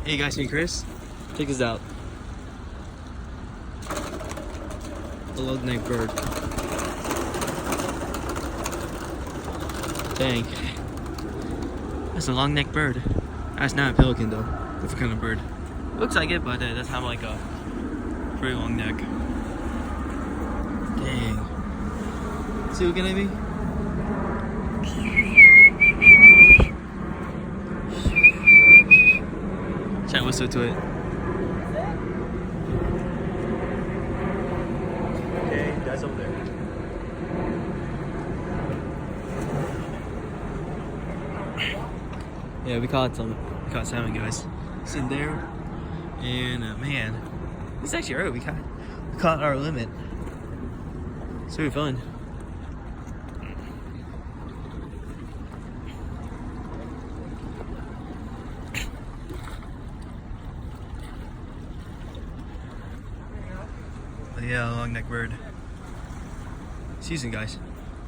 Hey guys, me Chris. Check this out. A long-necked bird. Dang. That's a long-necked bird. That's not a pelican though. Different kind of bird. Looks like it, but it does have like a pretty long neck. Dang. See what can I be? Chat whistle to it. Okay, that's over there. Yeah, we caught salmon, guys. It's in there, and man, it's actually right. We caught our limit. It's really fun. But yeah, long neck bird. Season, guys.